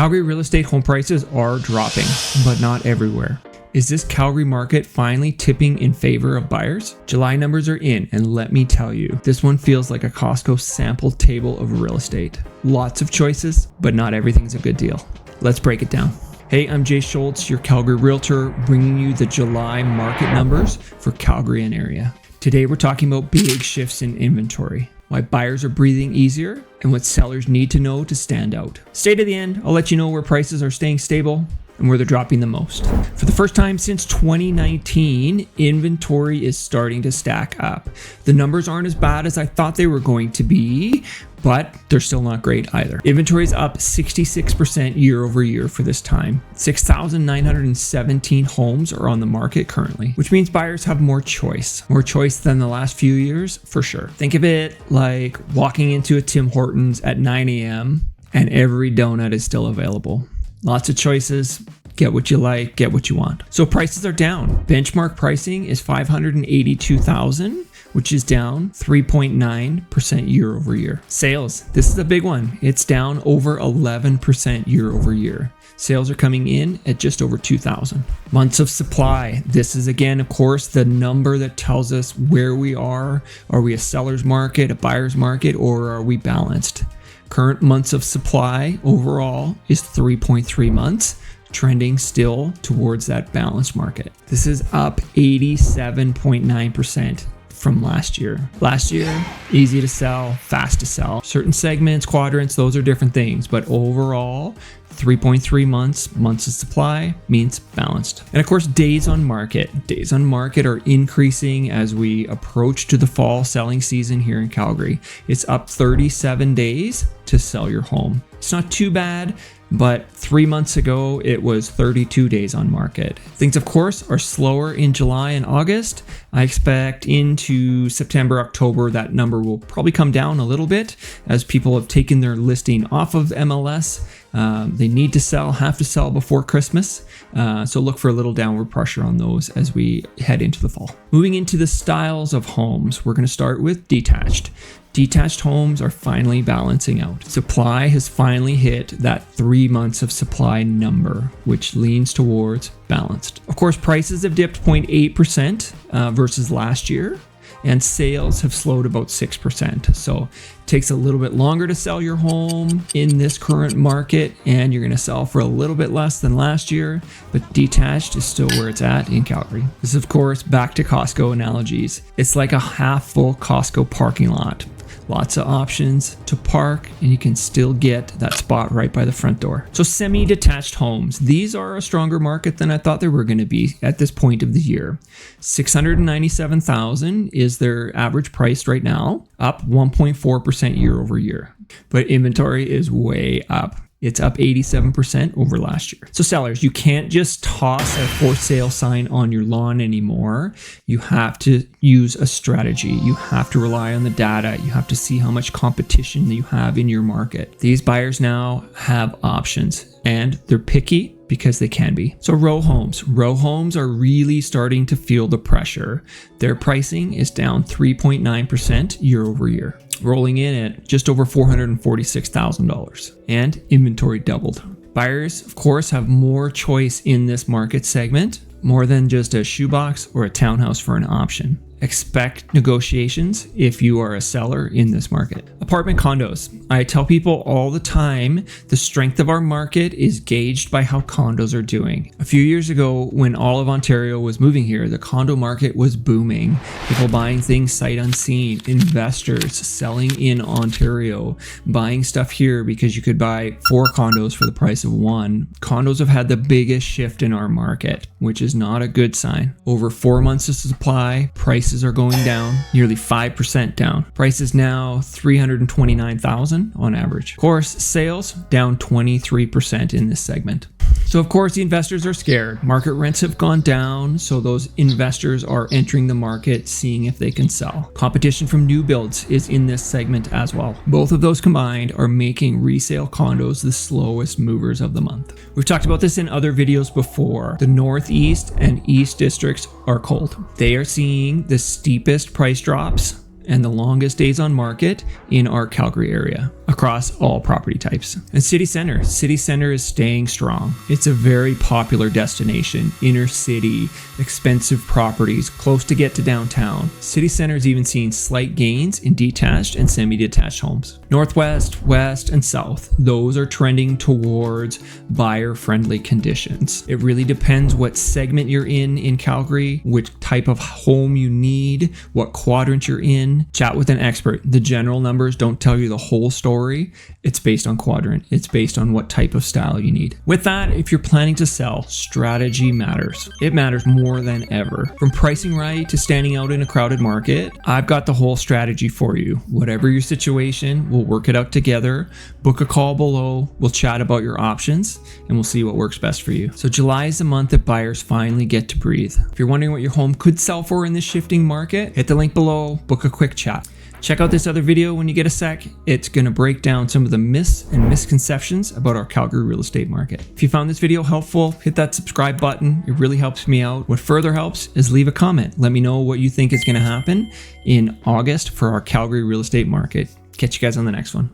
Calgary real estate home prices are dropping, but not everywhere. Is this Calgary market finally tipping in favor of buyers? July numbers are in, and let me tell you, this one feels like a Costco sample table of real estate. Lots of choices, but not everything's a good deal. Let's break it down. Hey, I'm Jay Schultz, your Calgary Realtor, bringing you the July market numbers for Calgary and area. Today we're talking about big shifts in inventory, why buyers are breathing easier, and what sellers need to know to stand out. Stay to the end, I'll let you know where prices are staying stable and where they're dropping the most. For the first time since 2019, inventory is starting to stack up. The numbers aren't as bad as I thought they were going to be, but they're still not great either. Inventory is up 66% year over year for this time. 6,917 homes are on the market currently, which means buyers have more choice. More choice than the last few years, for sure. Think of it like walking into a Tim Hortons at 9 a.m. and every donut is still available. Lots of choices. Get what you like, get what you want. So prices are down. Benchmark pricing is $582,000, which is down 3.9% year over year. Sales, this is a big one. It's down over 11% year over year. Sales are coming in at just over 2,000. Months of supply. This is again, of course, the number that tells us where we are. Are we a seller's market, a buyer's market, or are we balanced? Current months of supply overall is 3.3 months, trending still towards that balanced market. This is up 87.9% from last year. Last year, easy to sell, fast to sell. Certain segments, quadrants, those are different things, but overall, 3.3 months of supply means balanced. And of course, days on market. Days on market are increasing as we approach to the fall selling season here in Calgary. It's up 37 days to sell your home. It's not too bad, but 3 months ago, it was 32 days on market. Things, of course, are slower in July and August. I expect into September, October, that number will probably come down a little bit as people have taken their listing off of MLS. They need to sell, have to sell before Christmas. So look for a little downward pressure on those as we head into the fall. Moving into the styles of homes, we're going to start with detached. Detached homes are finally balancing out. Supply has finally hit that 3 months of supply number, which leans towards balanced. Of course, prices have dipped 0.8% versus last year, and sales have slowed about 6%. So it takes a little bit longer to sell your home in this current market, and you're going to sell for a little bit less than last year, but detached is still where it's at in Calgary. This is, of course, back to Costco analogies. It's like a half full Costco parking lot. Lots of options to park, and you can still get that spot right by the front door. So semi-detached homes, these are a stronger market than I thought they were going to be at this point of the year. $697,000 is their average price right now, up 1.4% year over year. But inventory is way up. It's up 87% over last year. So sellers, you can't just toss a for sale sign on your lawn anymore. You have to use a strategy. You have to rely on the data. You have to see how much competition you have in your market. These buyers now have options, and they're picky because they can be. So row homes. Row homes are really starting to feel the pressure. Their pricing is down 3.9% year over year, rolling in at just over $446,000, and inventory doubled. Buyers, of course, have more choice in this market segment, more than just a shoebox or a townhouse for an option. Expect negotiations if you are a seller in this market. Apartment condos. I tell people all the time, the strength of our market is gauged by how condos are doing. A few years ago, when all of Ontario was moving here, the condo market was booming. People buying things sight unseen, investors selling in Ontario, buying stuff here because you could buy 4 condos for the price of 1. Condos have had the biggest shift in our market, which is not a good sign. Over 4 months of supply, prices are going down, nearly 5% down. Prices now $329,000 on average. Of course, sales down 23% in this segment. So of course, the investors are scared. Market rents have gone down, so those investors are entering the market, seeing if they can sell. Competition from new builds is in this segment as well. Both of those combined are making resale condos the slowest movers of the month. We've talked about this in other videos before. The Northeast and East districts are cold. They are seeing the steepest price drops and the longest days on market in our Calgary area. across all property types. And City Center is staying strong. It's a very popular destination, inner city, expensive properties, close to get to downtown. City Center is even seeing slight gains in detached and semi-detached homes. Northwest, west, and south, those are trending towards buyer-friendly conditions. It really depends what segment you're in Calgary, which type of home you need, what quadrant you're in. Chat with an expert. The general numbers don't tell you the whole story. It's based on quadrant. It's based on what type of style you need. With that, if you're planning to sell, strategy matters. It matters more than ever. From pricing right to standing out in a crowded market, I've got the whole strategy for you. Whatever your situation, we'll work it out together. Book a call below. We'll chat about your options and we'll see what works best for you. So July is the month that buyers finally get to breathe. If you're wondering what your home could sell for in this shifting market, hit the link below, book a quick chat. Check out this other video when you get a sec. It's going to break down some of the myths and misconceptions about our Calgary real estate market. If you found this video helpful, hit that subscribe button. It really helps me out. What further helps is leave a comment. Let me know what you think is going to happen in August for our Calgary real estate market. Catch you guys on the next one.